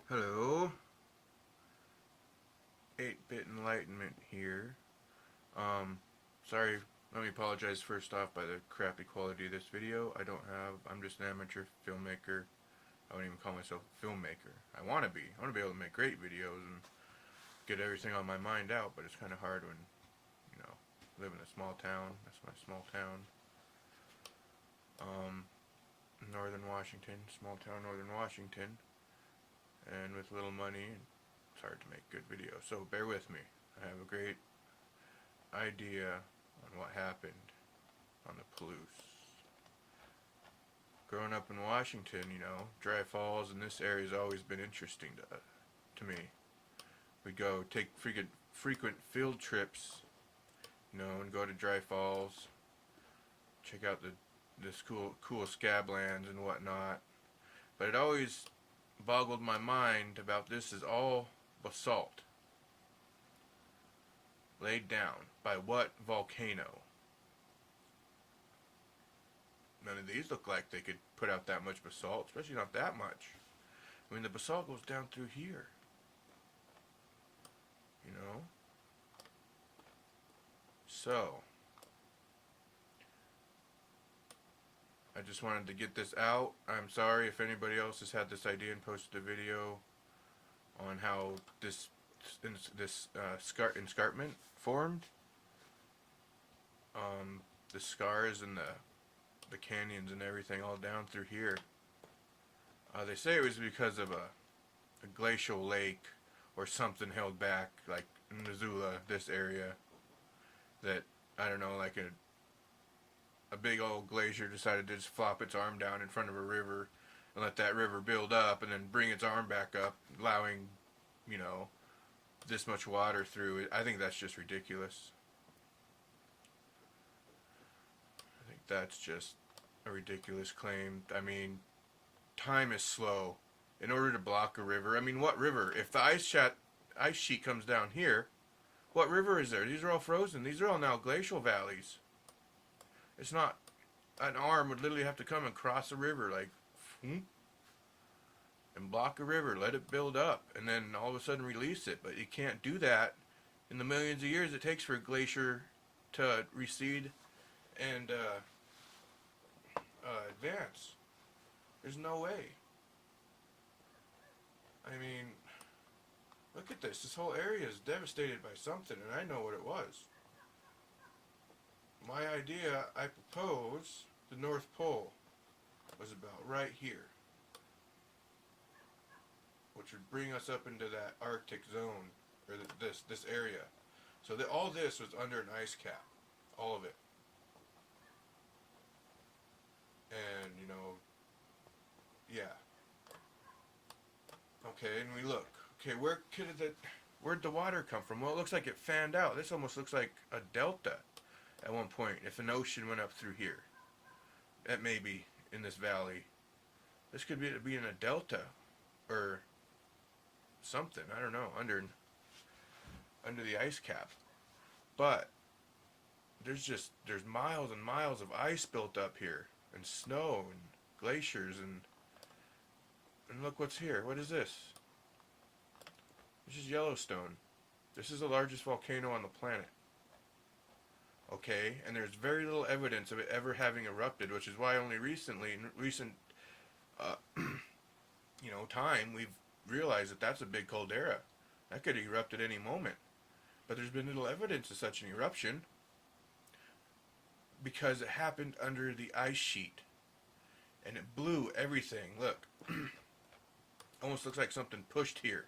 Hello, 8-bit enlightenment here. Sorry, let me apologize first off by the crappy quality of this video. I'm just an amateur filmmaker. I wouldn't even call myself a filmmaker. I want to be. I want to be able to make great videos and get everything on my mind out, but it's kind of hard when, you know, live in a small town. That's my small town. Northern Washington, small town Northern Washington. And with little money, it's hard to make good videos. So bear with me. I have a great idea on what happened on the Palouse. Growing up in Washington, Dry Falls and this area has always been interesting to me. We'd go take frequent field trips, and go to Dry Falls, check out this cool scablands and whatnot. But it always boggled my mind about this is all basalt laid down by what volcano? None of these look like they could put out that much basalt, especially not that much. I mean, the basalt goes down through here, So, I just wanted to get this out. I'm sorry if anybody else has had this idea and posted a video on how this escarpment formed. The scars and the canyons and everything all down through here. They say it was because of a glacial lake or something held back, like in Missoula, this area, that, I don't know, like a big old glacier decided to just flop its arm down in front of a river and let that river build up and then bring its arm back up, allowing, this much water through it. I think that's just ridiculous. I think that's just a ridiculous claim. I mean, time is slow. In order to block a river, I mean, what river? If the ice sheet comes down here, what river is there? These are all frozen. These are all now glacial valleys. It's not, an arm would literally have to come and cross a river, like, and block a river, let it build up, and then all of a sudden release it. But you can't do that in the millions of years it takes for a glacier to recede and advance. There's no way. I mean, look at this. This whole area is devastated by something, and I know what it was. My idea, I propose, the North Pole was about right here, which would bring us up into that Arctic zone, or this area. So all this was under an ice cap, all of it. And, yeah. Okay, and we look. Okay, where'd the water come from? Well, it looks like it fanned out. This almost looks like a delta at one point, if an ocean went up through here. That may be in this valley. This could be in a delta, or something, I don't know, under the ice cap. But there's miles and miles of ice built up here, and snow and glaciers, and look what's here. What is this? This is Yellowstone. This is the largest volcano on the planet. Okay, and there's very little evidence of it ever having erupted, which is why only recently, in recent time, we've realized that that's a big caldera. That could erupt at any moment. But there's been little evidence of such an eruption because it happened under the ice sheet. And it blew everything. Look. Almost looks like something pushed here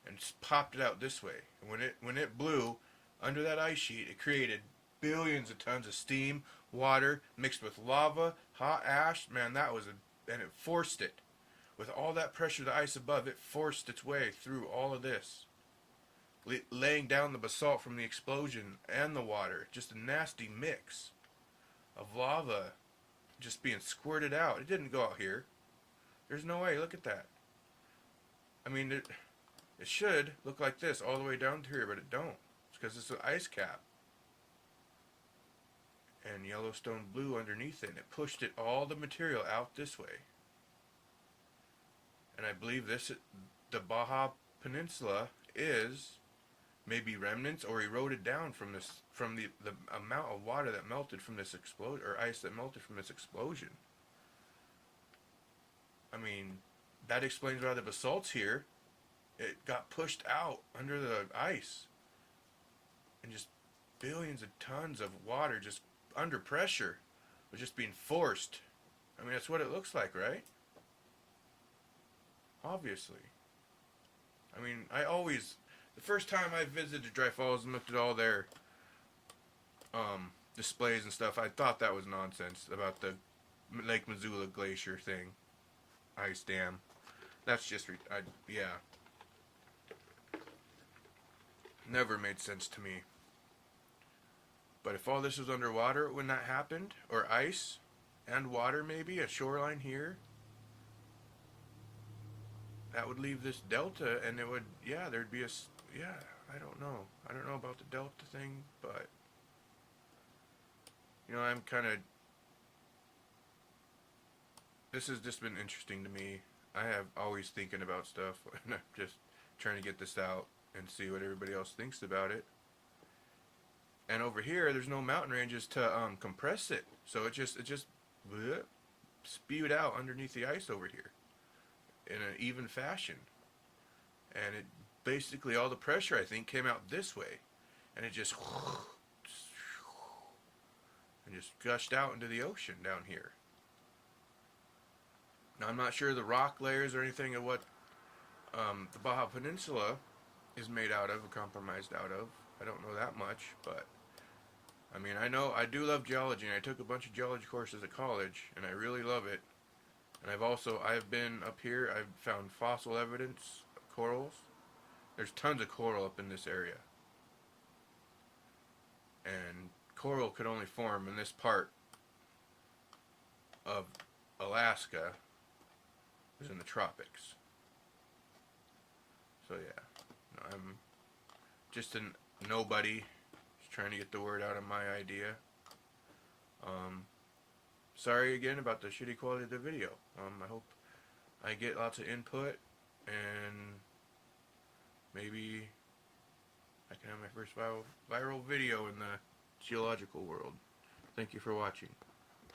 and popped it out this way. And when it blew under that ice sheet, it created billions of tons of steam, water, mixed with lava, hot ash. Man, and it forced it. With all that pressure of the ice above, it forced its way through all of this, laying down the basalt from the explosion and the water. Just a nasty mix of lava just being squirted out. It didn't go out here. There's no way. Look at that. I mean, it should look like this all the way down to here, but it don't. It's because it's an ice cap. And Yellowstone blew underneath it, and it pushed all the material out this way. And I believe the Baja Peninsula is maybe remnants or eroded down from this, from the amount of water that melted from this explosion, or ice that melted from this explosion. I mean, that explains why the basalt's here. It got pushed out under the ice, and just billions of tons of water just under pressure was just being forced. I mean, that's what it looks like, right? Obviously. I mean, the first time I visited Dry Falls and looked at all their displays and stuff, I thought that was nonsense about the Lake Missoula Glacier thing, ice dam. That's just, yeah. Never made sense to me. But if all this was underwater when that happened, or ice and water maybe, a shoreline here, that would leave this delta, and it would, yeah, there'd be I don't know. I don't know about the delta thing, but, I'm kind of, this has just been interesting to me. I have always thinking about stuff, and I'm just trying to get this out and see what everybody else thinks about it. And over here, there's no mountain ranges to compress it, so it just bleh, spewed out underneath the ice over here in an even fashion. And it basically, all the pressure, I think, came out this way, and it just gushed out into the ocean down here. Now, I'm not sure the rock layers or anything of what the Baja Peninsula is made out of, or compromised out of. I don't know that much, but I mean, I do love geology, and I took a bunch of geology courses at college, and I really love it. And I've been up here, I've found fossil evidence of corals. There's tons of coral up in this area. And coral could only form in this part of Alaska, is in the tropics. So yeah, I'm just a nobody, just trying to get the word out on my idea. Sorry again about the shitty quality of the video. I hope I get lots of input, and maybe I can have my first viral video in the geological world. Thank you for watching.